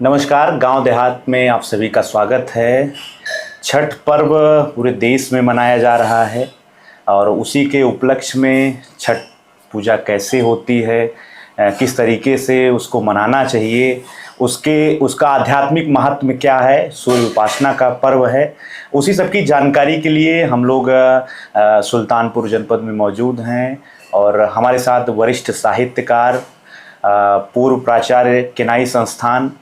नमस्कार। गांव देहात में आप सभी का स्वागत है। छठ पर्व पूरे देश में मनाया जा रहा है और उसी के उपलक्ष्य में छठ पूजा कैसे होती है, किस तरीके से उसको मनाना चाहिए, उसका आध्यात्मिक महत्व क्या है, सूर्य उपासना का पर्व है, उसी सब की जानकारी के लिए हम लोग सुल्तानपुर जनपद में मौजूद हैं और हमारे साथ वरिष्ठ साहित्यकार, पूर्व प्राचार्य किनाई संस्थान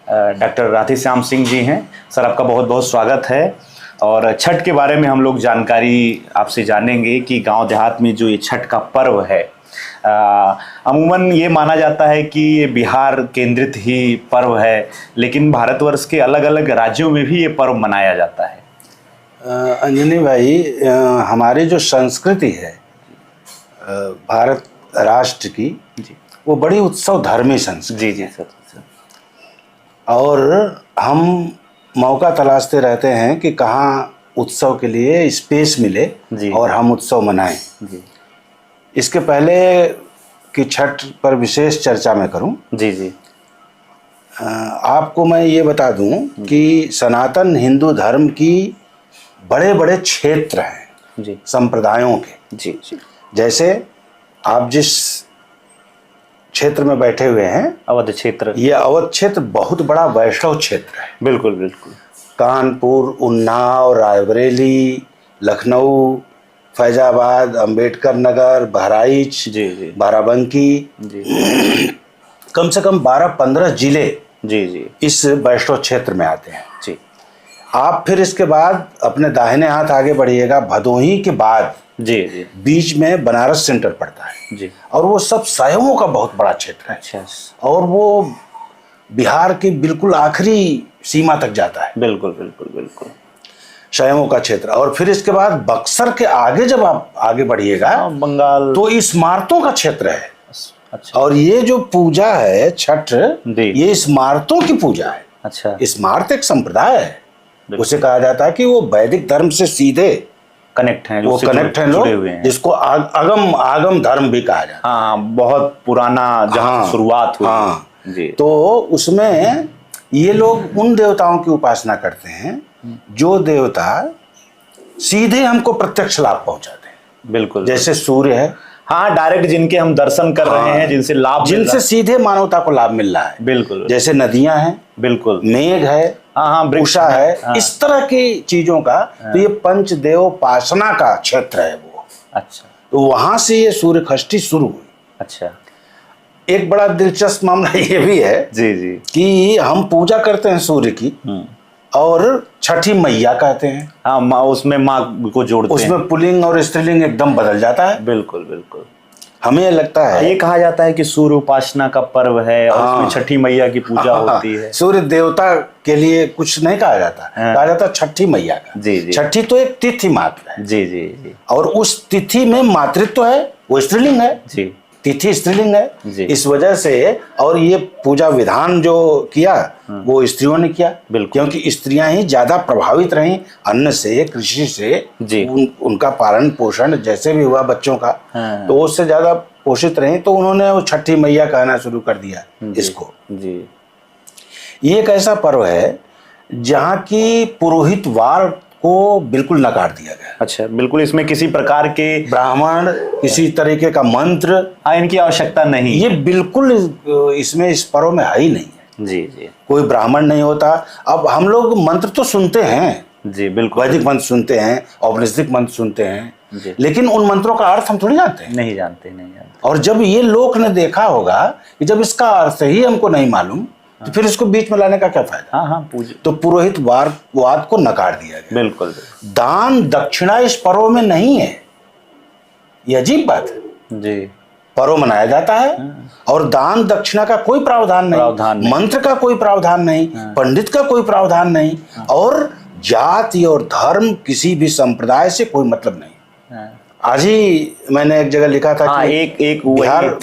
डॉक्टर राधेश्याम सिंह जी हैं। सर, आपका बहुत बहुत स्वागत है। और छठ के बारे में हम लोग जानकारी आपसे जानेंगे कि गांव देहात में जो ये छठ का पर्व है, अमूमन ये माना जाता है कि ये बिहार केंद्रित ही पर्व है, लेकिन भारतवर्ष के अलग अलग राज्यों में भी ये पर्व मनाया जाता है। अंजनी भाई, हमारी जो संस्कृति है भारत राष्ट्र की जी, वो बड़ी उत्सव धर्मी संस्कृति। जी सर। और हम मौका तलाशते रहते हैं कि कहाँ उत्सव के लिए स्पेस मिले और हम उत्सव मनाएं। जी। इसके पहले कि छठ पर विशेष चर्चा मैं करूं, जी। आपको मैं ये बता दूं कि सनातन हिंदू धर्म की बड़े बड़े क्षेत्र हैं जी, संप्रदायों के। जी। जैसे आप जिस क्षेत्र में बैठे हुए हैं, अवध क्षेत्र, ये अवध क्षेत्र बहुत बड़ा वैष्णव क्षेत्र है। बिल्कुल बिल्कुल। कानपुर, उन्नाव, रायबरेली, लखनऊ, फैजाबाद, अंबेडकर नगर, बहराइच, जी, बाराबंकी, जी। कम से कम 12-15 जिले जी इस वैष्णव क्षेत्र में आते हैं। जी। आप फिर इसके बाद अपने दाहिने हाथ आगे बढ़िएगा, भदोही के बाद जी बीच में बनारस सेंटर पड़ता है जी। और वो सब शैवों का बहुत बड़ा क्षेत्र है। अच्छा। और वो बिहार की बिल्कुल आखिरी सीमा तक जाता है। बिल्कुल बिल्कुल बिल्कुल। शैवों का क्षेत्र। और फिर इसके बाद बक्सर के आगे जब आप आगे बढ़िएगा, बंगाल, तो इस्मारतों का क्षेत्र है। अच्छा। और ये जो पूजा है छठ, ये इस्मारतों की पूजा है। अच्छा। इस्मारत एक संप्रदाय है, उसे कहा जाता है कि वो वैदिक धर्म से सीधे कनेक्ट हैं, वो कनेक्ट हैं लोग, जिसको आगम धर्म भी कहा जाता है। हाँ, बहुत पुराना जहाँ शुरुआत हुई। हाँ जी। तो उसमें ये लोग उन देवताओं की उपासना करते हैं जो देवता सीधे हमको प्रत्यक्ष लाभ पहुंचाते हैं। बिल्कुल। जैसे सूर्य है, हाँ, डायरेक्ट जिनके हम दर्शन कर रहे हैं, जिनसे लाभ, जिनसे सीधे मानवता को लाभ मिल रहा है। बिल्कुल। जैसे जैसे नदियां हैं, बिल्कुल, मेघ है, हाँ, उषा है, इस तरह की चीजों का। तो ये पंचदेव उपासना का क्षेत्र है वो। अच्छा। तो वहां से ये सूर्य षष्ठी शुरू हुई। अच्छा। एक बड़ा दिलचस्प मामला ये भी है जी कि हम पूजा करते हैं सूर्य की और छठी मैया कहते हैं। हाँ, उसमें माँ को जोड़ते हैं। उसमें पुल्लिंग और स्त्रीलिंग एकदम बदल जाता है। बिल्कुल बिल्कुल। हमें लगता है ये कहा जाता है कि सूर्य उपासना का पर्व है और उसमें छठी मैया की पूजा होती है। सूर्य देवता के लिए कुछ नहीं कहा जाता, कहा जाता छठी मैया का। जी। छठी तो एक तिथि मात्र है। जी। और उस तिथि में मातृत्व है, वो स्त्रीलिंग है। जी। तिथि स्त्रीलिंग है। जी। इस वजह से और ये पूजा विधान जो किया वो स्त्रियों ने किया, क्योंकि स्त्रियां ही ज्यादा प्रभावित रहीं अन्न से, कृषि से। उनका पालन पोषण जैसे भी हुआ बच्चों का, तो उससे ज्यादा पोषित रहीं, तो उन्होंने वो छठी मैया कहना शुरू कर दिया इसको। जी। ये एक ऐसा पर्व है जहाँ की पुरोहितवार को बिल्कुल नकार दिया गया। अच्छा, बिल्कुल। इसमें किसी प्रकार के ब्राह्मण, किसी तरीके का मंत्र, इनकी आवश्यकता नहीं। ये बिल्कुल इसमें इस पर्व में है ही नहीं है। जी। कोई ब्राह्मण नहीं होता। अब हम लोग मंत्र तो सुनते हैं, जी बिल्कुल, वैदिक मंत्र सुनते हैं, औपनिषदिक मंत्र सुनते हैं, लेकिन उन मंत्रों का अर्थ हम थोड़ी जानते हैं। नहीं जानते। और जब ये लोक ने देखा होगा कि जब इसका अर्थ ही हमको नहीं मालूम, तो फिर इसको बीच में लाने का क्या फायदा। हाँ, तो पुरोहितवाद को नकार दिया गया। बिल्कुल। दान दक्षिणा इस पर्व में नहीं है, ये अजीब बात है। जी। पर्व मनाया जाता है और दान दक्षिणा का कोई प्रावधान नहीं, मंत्र का कोई प्रावधान नहीं, पंडित का कोई प्रावधान नहीं, और जाति और धर्म किसी भी संप्रदाय से कोई मतलब नहीं। आज ही मैंने एक जगह लिखा था कि एक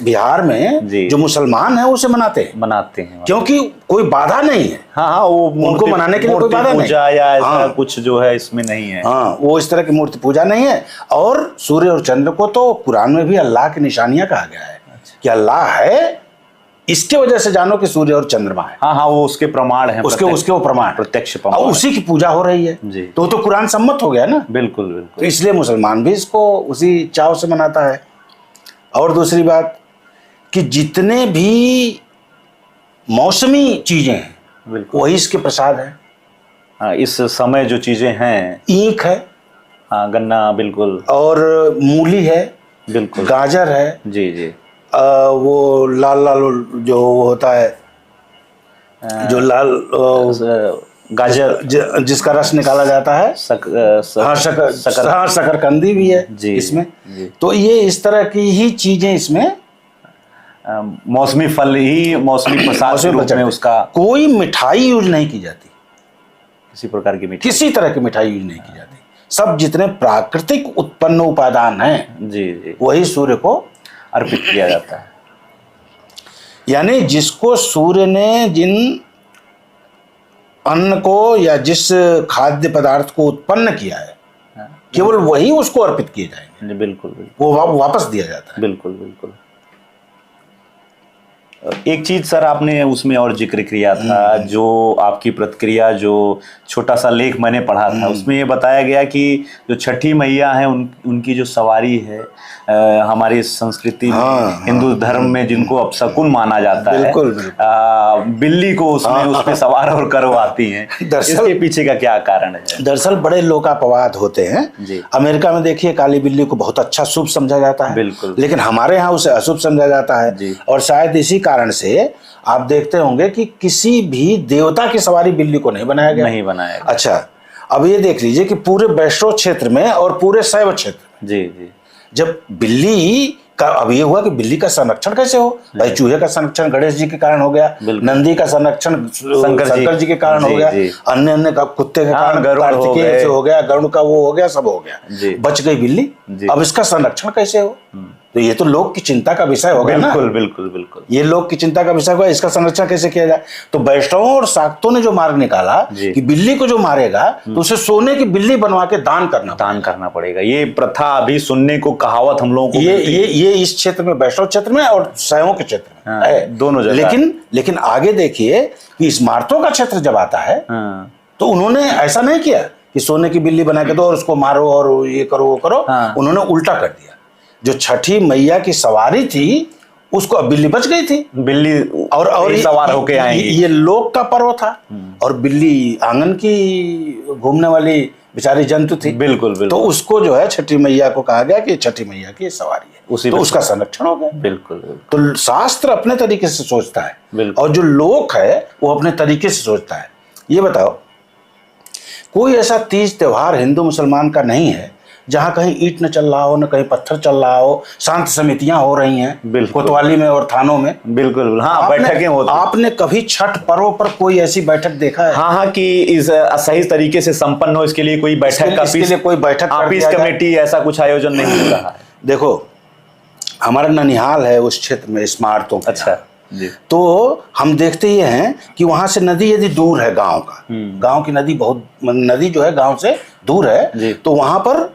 बिहार में जो मुसलमान है उसे मनाते हैं क्योंकि कोई बाधा नहीं है। हाँ, वो उनको मनाने के लिए कोई बाधा नहीं, या ऐसा कुछ जो है इसमें नहीं है। हाँ, वो इस तरह की मूर्ति पूजा नहीं है। और सूर्य और चंद्र को तो कुरान में भी अल्लाह की निशानियां कहा गया है कि अल्लाह है, इसके वजह से जानो कि सूर्य और चंद्रमा है। हाँ हाँ, वो उसके प्रमाण है, उसके वो प्रमाण, प्रत्यक्ष और प्रमाण, उसी की पूजा हो रही है जी। तो कुरान सम्मत हो गया ना। बिल्कुल बिल्कुल। तो इसलिए मुसलमान भी इसको उसी चाव से मनाता है। और दूसरी बात कि जितने भी मौसमी चीजें हैं बिल्कुल, वही इसके प्रसाद है। हाँ, इस समय जो चीजें हैं, ईख है, हाँ, गन्ना, बिल्कुल, और मूली है, बिल्कुल, गाजर है, जी जी, वो लाल लाल जो होता है, जो लाल गाजर, जिसका रस निकाला जाता है, हाँ शकरकंदी भी है जी, इसमें जी। तो ये इस तरह की ही चीजें इसमें मौसमी फल ही मौसमी प्रसाद के रूप में उसका, कोई मिठाई यूज नहीं की जाती, किसी प्रकार की मिठाई, किसी तरह की मिठाई यूज नहीं की जाती। सब जितने प्राकृतिक उत्पन्न उपादान हैं जी जी, वही सूर्य को अर्पित किया जाता है। यानी जिसको सूर्य ने जिन अन्न को या जिस खाद्य पदार्थ को उत्पन्न किया है, केवल वही उसको अर्पित किए जाएंगे। बिल्कुल बिल्कुल, वो वापस दिया जाता है। बिल्कुल बिल्कुल। एक चीज सर आपने उसमें और जिक्र किया था, जो आपकी प्रतिक्रिया, जो छोटा सा लेख मैंने पढ़ा था, उसमें ये बताया गया कि जो छठी मैया है उनकी जो सवारी है, हमारी संस्कृति में, हिंदू धर्म में जिनको अपशकुन माना जाता है, बिल्ली को उसमें उस पे सवार और करवाती हैं। इसके पीछे का क्या कारण है? दरअसल बड़े लोकापवाद होते हैं जी। अमेरिका में देखिए काली बिल्ली को बहुत अच्छा शुभ समझा जाता है, बिल्कुल, लेकिन हमारे यहाँ उसे अशुभ समझा जाता है। और शायद इसी कारण से आप देखते होंगे कि किसी भी देवता की सवारी बिल्ली को नहीं बनाया गया। नहीं बनाया गया। अच्छा, अब ये देख लीजिए कि पूरे वैष्णव क्षेत्र में और पूरे शैव क्षेत्र में, जी जी, जब बिल्ली का, अब ये हुआ कि बिल्ली का संरक्षण कैसे हो, भाई चूहे का संरक्षण गणेश जी के कारण हो गया, नंदी का संरक्षण शंकर जी के कारण हो गया, अन्य अन्य का कुत्ते के कारण कार्तिकेय से हो गया, गरुड़ का वो हो गया, सब हो गया, बच गई बिल्ली। अब इसका संरक्षण कैसे हो? तो ये तो लोग की चिंता का विषय होगा ना। बिल्कुल बिल्कुल बिल्कुल, ये लोग की चिंता का विषय होगा, इसका संरक्षण कैसे किया जाए। तो वैष्णवों और शाक्तों ने जो मार्ग निकाला कि बिल्ली को जो मारेगा तो उसे सोने की बिल्ली बनवा के दान करना पड़ेगा। ये प्रथा अभी सुनने को, कहावत हम लोगों को, ये इस क्षेत्र में, वैष्णव क्षेत्र में और शैवों के क्षेत्र में है, दोनों जगह। लेकिन आगे देखिए कि स्मार्तों का क्षेत्र जब आता है तो उन्होंने ऐसा नहीं किया कि सोने की बिल्ली बना के दो और उसको मारो और ये करो वो करो। उन्होंने उल्टा कर दिया। जो छठी मैया की सवारी थी उसको, अब बिल्ली बच गई थी, बिल्ली और सवार होके आएंगी। ये लोक का पर्व था और बिल्ली आंगन की घूमने वाली बेचारी जंतु थी। बिल्कुल बिल्कुल। तो उसको जो है छठी मैया को कहा गया कि छठी मैया की सवारी है, तो उसका संरक्षण हो गया। बिल्कुल। तो शास्त्र अपने तरीके से सोचता है और जो लोक है वो अपने तरीके से सोचता है। ये बताओ, कोई ऐसा तीज त्योहार हिंदू मुसलमान का नहीं है जहां कहीं ईंट न चल रहा हो, न कहीं पत्थर चल रहा हो, शांत समितियां हो रही हैं कोतवाली में और थानों में। बिल्कुल, हाँ, बैठकें होती। आपने कभी छठ पर्व पर कोई ऐसी बैठक देखा है? हाँ, कि इस सही तरीके से संपन्न हो, इसके लिए कोई बैठक का, इसके लिए कोई बैठक ऑफिस कमेटी, ऐसा कुछ आयोजन नहीं हो रहा है। देखो, हमारा ननिहाल है उस क्षेत्र में, स्मारतों। अच्छा जी। तो हम देखते ही हैं कि वहां से नदी यदि दूर है गांव का, गांव की नदी नदी जो है गांव से दूर है, तो वहां पर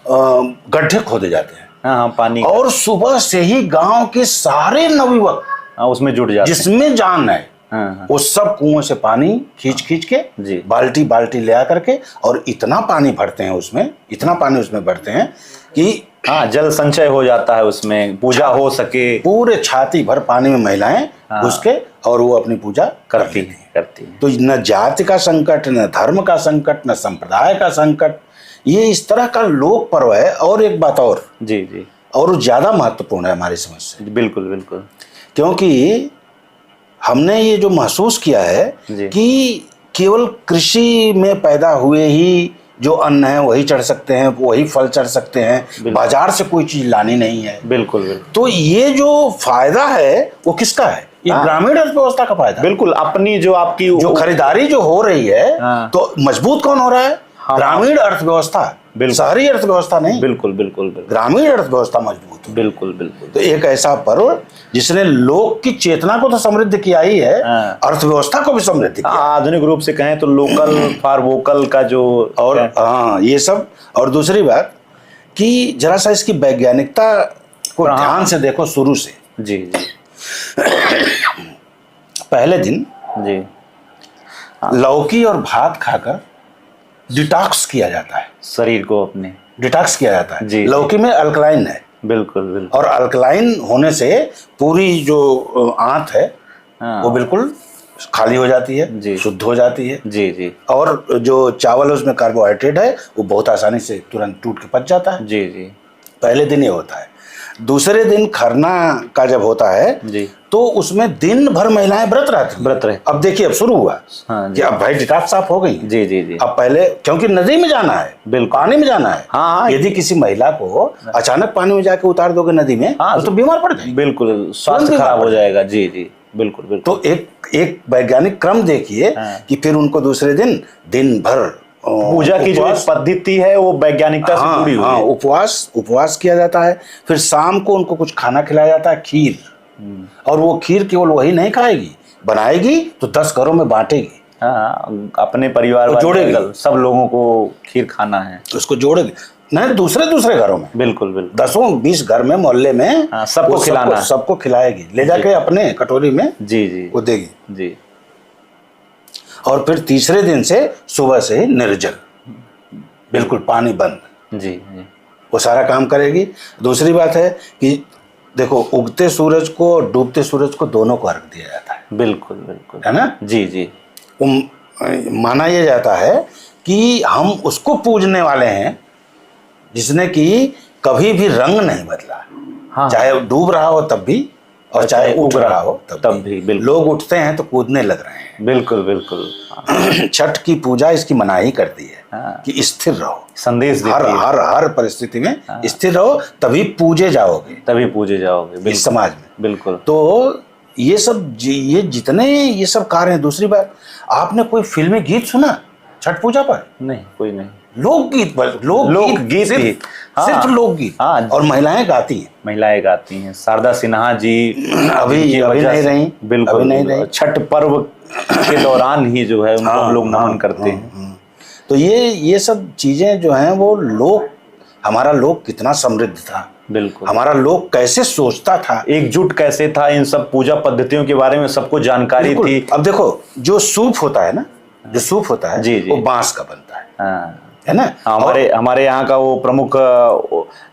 गड्ढे खोदे जाते हैं। हाँ, पानी, और सुबह से ही गांव के सारे नवयुवक उसमें जुट जाते हैं, जिसमें जान है। वो सब कुओं से पानी खींच के बाल्टी बाल्टी ले आ करके, और इतना पानी भरते हैं उसमें, इतना पानी उसमें भरते हैं कि जल संचय हो जाता है उसमें, पूजा हो सके। पूरे छाती भर पानी में महिलाएं घुस के और वो अपनी पूजा करती हैं। तो न जाति का संकट, न धर्म का संकट, न संप्रदाय का संकट, ये इस तरह का लोक पर्व है। और एक बात और, जी, और ज्यादा महत्वपूर्ण है हमारी समझ से। बिल्कुल बिल्कुल, क्योंकि हमने ये जो महसूस किया है कि केवल कृषि में पैदा हुए ही जो अन्न है वही चढ़ सकते हैं, वही फल चढ़ सकते हैं, बाजार से कोई चीज लानी नहीं है। बिल्कुल। तो ये जो फायदा है वो किसका है? ये ग्रामीण अर्थव्यवस्था का फायदा। बिल्कुल, अपनी जो आपकी जो खरीदारी जो हो रही है, तो मजबूत कौन हो रहा है? ग्रामीण अर्थव्यवस्था, शहरी अर्थव्यवस्था नहीं। बिल्कुल बिल्कुल, ग्रामीण अर्थव्यवस्था मजबूत। बिल्कुल बिल्कुल। तो एक ऐसा पर्व जिसने लोक की चेतना को तो समृद्ध किया ही है, अर्थव्यवस्था को भी समृद्ध किया। आधुनिक रूप से कहें तो लोकल फॉर वोकल का जो, और ये सब। और दूसरी बात कि जरा सा इसकी वैज्ञानिकता को ध्यान से देखो शुरू से। जी। पहले दिन जी लौकी और भात खाकर डिटॉक्स किया जाता है, शरीर को अपने डिटॉक्स किया जाता है। जी, लौकी में अल्कलाइन है, बिल्कुल बिल्कुल। और अल्कलाइन होने से पूरी जो आंत है हाँ, वो बिल्कुल खाली हो जाती है, जी, शुद्ध हो जाती है। जी जी और जो चावल है उसमें कार्बोहाइड्रेट है वो बहुत आसानी से तुरंत टूट के पच जाता है। जी जी पहले दिन ये होता है। दूसरे दिन खरना का जब होता है जी, तो उसमें दिन भर महिलाएं व्रत रहती हैं। व्रत रहे। अब देखिए, अब शुरू हुआ हाँ कि जी, अब भाई डिटॉक्स साफ हो गई। जी जी जी, अब पहले क्योंकि नदी में जाना है, बिल्कुल, पानी में जाना है। हाँ हाँ, यदि किसी महिला को अचानक पानी में जाके उतार दोगे नदी में, हाँ, तो बीमार पड़ जाएगी, बिल्कुल स्वास्थ्य बीमार खराब पड़ हो जाएगा। जी जी, बिल्कुल बिल्कुल। तो एक वैज्ञानिक क्रम देखिए हाँ। कि फिर उनको दूसरे दिन भर पूजा की जो एक पद्धति है वो वैज्ञानिकता से जुड़ी हुई है। उपवास किया जाता है। फिर शाम को उनको कुछ खाना खिलाया जाता है, खीर। और वो खीर केवल वही नहीं खाएगी, बनाएगी तो 10 घरों में बांटेगी। हाँ, अपने परिवार वाले जोड़ेगी, सब लोगों को खीर खाना है, उसको जोड़ेगी, नहीं दूसरे घरों में, बिल्कुल बिल्कुल, 10-20 घर में, मोहल्ले में, हाँ, सबको खिलाना है, सबको खिलाएगी, ले जाके अपने कटोरी में जी जी वो देगी। जी। और फिर तीसरे दिन से सुबह से ही निर्जल, बिल्कुल पानी बंद, जी जी, वो सारा काम करेगी। दूसरी बात है कि देखो, उगते सूरज को और डूबते सूरज को दोनों को अर्घ दिया जाता है, बिल्कुल बिल्कुल, है ना। जी जी, माना यह जाता है कि हम उसको पूजने वाले हैं जिसने कि कभी भी रंग नहीं बदला, हाँ, चाहे डूब रहा हो तब भी और चाहे उग रहा हो तब भी। बिल्कुल, लोग उठते हैं तो कूदने लग रहे हैं, बिल्कुल बिल्कुल। छठ की पूजा इसकी मनाही करती है हाँ, कि स्थिर रहो, संदेश देती है, हर परिस्थिति में स्थिर रहो, तभी पूजे जाओगे, तभी पूजे जाओगे इस समाज में। बिल्कुल। तो ये सब ये जितने ये सब कार्य हैं। दूसरी बात, आपने कोई फिल्मी गीत सुना छठ पूजा पर? नहीं, कोई नहीं। लोकगीत, लोकगीत ही, सिर्फ लोकगीत। हाँ, और महिलाएं गाती हैं, महिलाएं गाती हैं। शारदा सिन्हा जी अभी नहीं रही, बिल्कुल, अभी नहीं रही। छठ पर्व के दौरान ही जो है उनको हम लोग नमन करते हैं। तो ये सब चीजें जो हैं वो हमारा लोक कितना समृद्ध था, बिल्कुल, हमारा लोक कैसे सोचता था, एकजुट कैसे था, इन सब पूजा पद्धतियों के बारे में सबको जानकारी थी। अब देखो, जो सूप होता है ना, जो सूप होता है जी जी, वो बांस का बनता है, हाँ, है ना। हमारे यहाँ का वो प्रमुख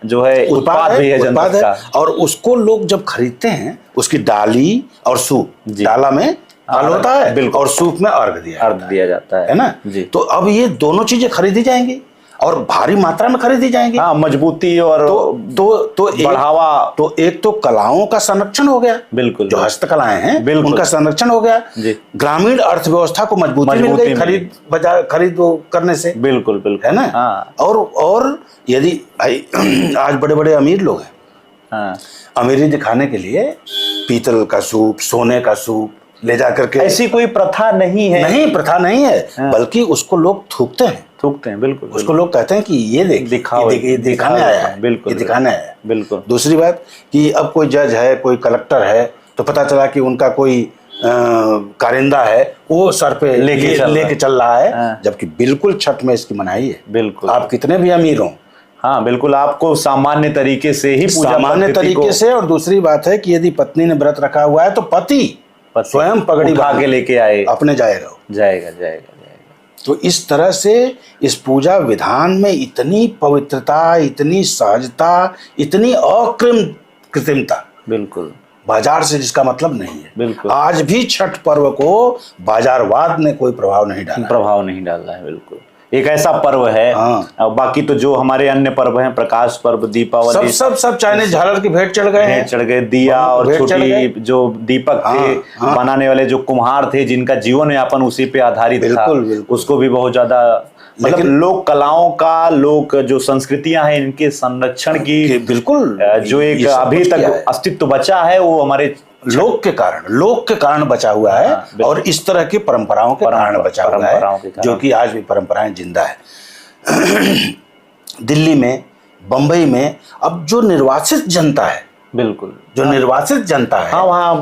जो है उत्पाद भी है जनता का। और उसको लोग जब खरीदते हैं, उसकी डाली और सूप, डाला में फल होता है और सूप में अर्घ दिया जाता है ना जी। तो अब ये दोनों चीजें खरीदी जाएंगी और भारी मात्रा में खरीदी जाएंगी। हाँ, मजबूती और तो बढ़ावा। तो एक तो कलाओं का संरक्षण हो गया, बिल्कुल, जो हस्तकलाएं हैं बिल्कुल, उनका संरक्षण हो गया जी। ग्रामीण अर्थव्यवस्था को मजबूती मिल गई खरीद करने से, बिल्कुल बिल्कुल, है ना। हाँ। और यदि भाई आज बड़े बड़े अमीर लोग हैं, हाँ, अमीरी दिखाने के लिए पीतल का सूप, सोने का सूप ले जा करके, ऐसी कोई प्रथा नहीं है, नहीं प्रथा नहीं है, बल्कि उसको लोग थूकते हैं, बिल्कुल, उसको लोग कहते हैं कि ये दिखाने आया है, बिल्कुल, ये दिखाने आया है, बिल्कुल। दूसरी बात कि अब कोई जज है, कोई कलेक्टर है, तो पता चला कि उनका कोई कारिंदा है, वो सर पे लेके चल रहा है, जबकि बिल्कुल छठ में इसकी मनाही है, बिल्कुल। आप कितने भी अमीर हो, हाँ बिल्कुल, आपको सामान्य तरीके से ही सामान्य तरीके से। और दूसरी बात है कि यदि पत्नी ने व्रत रखा हुआ है तो पति स्वयं पगड़ी उठा के लेके आए, अपने जाएगा। तो इस तरह से इस पूजा विधान में इतनी पवित्रता, इतनी सहजता, इतनी अकृत्रिमता, बिल्कुल, बाजार से जिसका मतलब नहीं है, बिल्कुल। आज भी छठ पर्व को बाजारवाद ने कोई प्रभाव नहीं डाला है, बिल्कुल। एक ऐसा पर्व है, हाँ। बाकी तो जो हमारे अन्य पर्व हैं, प्रकाश पर्व, दीपावली, सब चाइनीज झालर की भेंट चढ़ गए, दिया और छोटी जो दीपक थे बनाने वाले, जो कुम्हार थे, जिनका जीवन यापन उसी पे आधारित था, उसको भी बहुत ज्यादा, मतलब लोक कलाओं का, लोक जो संस्कृतियां हैं, इनके संरक्षण की बिल्कुल जो एक अभी तक अस्तित्व बचा है, वो हमारे लोक के कारण बचा हुआ है। और इस तरह की परंपराओं के कारण बचा हुआ है, जो कि आज भी परंपराएं जिंदा है। दिल्ली में, बंबई में अब जो निर्वासित जनता है, बिल्कुल, जो निर्वासित जनता है, हाँ, वहाँ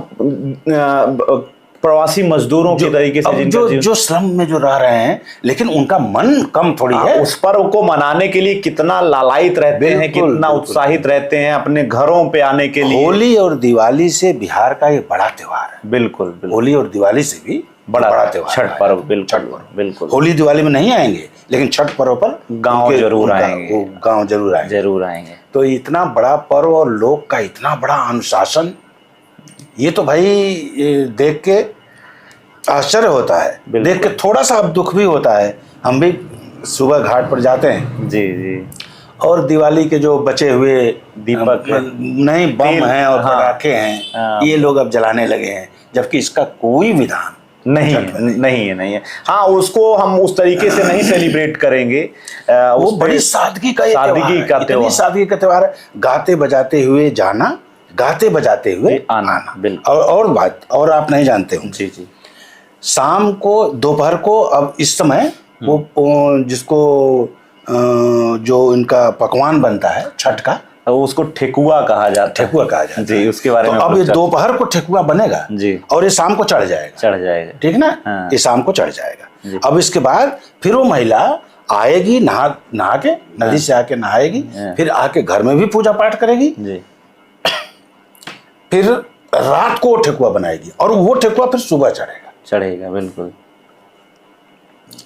प्रवासी मजदूरों के तरीके से जो श्रम में जो रह रहे हैं, लेकिन उनका मन कम थोड़ी है। उस पर्व को मनाने के लिए कितना लालायित रहते हैं, कितना उत्साहित रहते हैं अपने घरों पे आने के लिए। होली और दिवाली से बिहार का ये बड़ा त्योहार है। बिल्कुल, होली और दिवाली से भी बड़ा त्योहार छठ पर्व। बिल्कुल। होली दिवाली में नहीं आएंगे, लेकिन छठ पर्व पर गांव जरूर आएंगे। गांव जरूर आएंगे। तो इतना बड़ा पर्व और लोग का इतना बड़ा अनुशासन, ये तो भाई देख के आश्चर्य होता है, देख के थोड़ा सा अब दुख भी होता है। हम भी सुबह घाट पर जाते हैं जी, और दिवाली के जो बचे हुए दीपक नहीं बम हैं और पटाखे हैं, ये लोग अब जलाने लगे हैं, जबकि इसका कोई विधान नहीं है। हाँ, उसको हम उस तरीके से नहीं सेलिब्रेट करेंगे। वो बड़ी सादगी का त्योहार है। गाते बजाते हुए जाना, गाते बजाते हुए आना। और बात और आप नहीं जानते हो जी, शाम को दोपहर को अब इस समय वो जिसको जो इनका पकवान बनता है छठ का, उसको ठेकुआ कहा जाता है। जी, उसके बारे में अब ये दोपहर को ठेकुआ बनेगा जी, और ये शाम को चढ़ जाएगा। ठीक ना? हाँ। ये शाम को चढ़ जाएगा। अब इसके बाद फिर वो महिला आएगी, नहा के नदी से आके नहाएगी, फिर आके घर में भी पूजा पाठ करेगी जी। फिर रात को ठेकुआ बनाएगी और वो ठेकुआ फिर सुबह चढ़ेगा। बिल्कुल।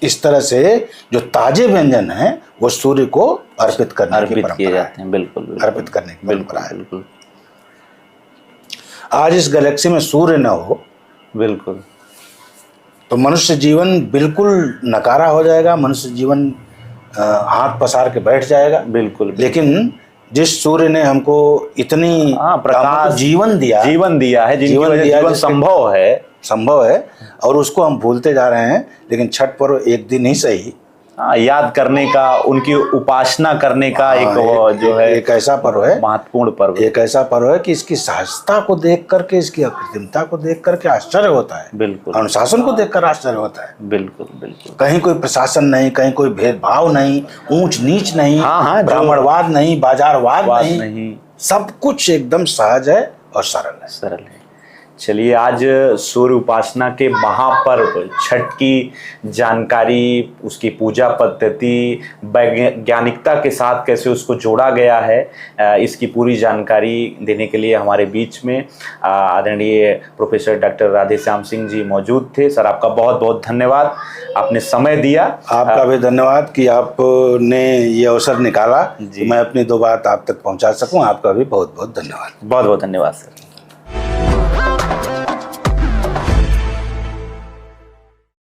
इस तरह से जो ताजे व्यंजन हैं वो सूर्य को अर्पित किए जाते हैं। बिल्कुल। अर्पित करने की परंपरा है। बिल्कुल। आज इस गैलेक्सी में सूर्य न हो, बिल्कुल, तो मनुष्य जीवन बिल्कुल नकारा हो जाएगा। मनुष्य जीवन हाथ पसार के बैठ जाएगा। बिल्कुल। लेकिन जिस सूर्य ने हमको इतनी प्रकाश जीवन दिया है, जीवन संभव है और उसको हम भूलते जा रहे हैं। लेकिन छठ पर्व एक दिन ही सही याद करने का, उनकी उपासना करने का एक ऐसा पर्व है, महत्वपूर्ण पर्व, एक ऐसा पर्व है कि इसकी सहजता को देख करके, इसकी अकृत्रिमता को देख करके आश्चर्य होता है। बिल्कुल। अनुशासन को देखकर आश्चर्य होता है। बिल्कुल। कहीं कोई प्रशासन नहीं, कहीं कोई भेदभाव नहीं, ऊंच नीच नहीं, ब्राह्मणवाद नहीं, बाजारवाद नहीं, सब कुछ एकदम सहज है और सरल है। चलिए, आज सूर्य उपासना के महापर्व छठ की जानकारी, उसकी पूजा पद्धति, वैज्ञानिकता के साथ कैसे उसको जोड़ा गया है, इसकी पूरी जानकारी देने के लिए हमारे बीच में आदरणीय प्रोफेसर डॉक्टर राधेश्याम सिंह जी मौजूद थे। सर, आपका बहुत बहुत धन्यवाद, आपने समय दिया। आपका भी धन्यवाद कि आपने ये अवसर निकाला कि मैं अपनी दो बात आप तक पहुंचा सकूं। आपका भी बहुत बहुत धन्यवाद। बहुत बहुत धन्यवाद सर।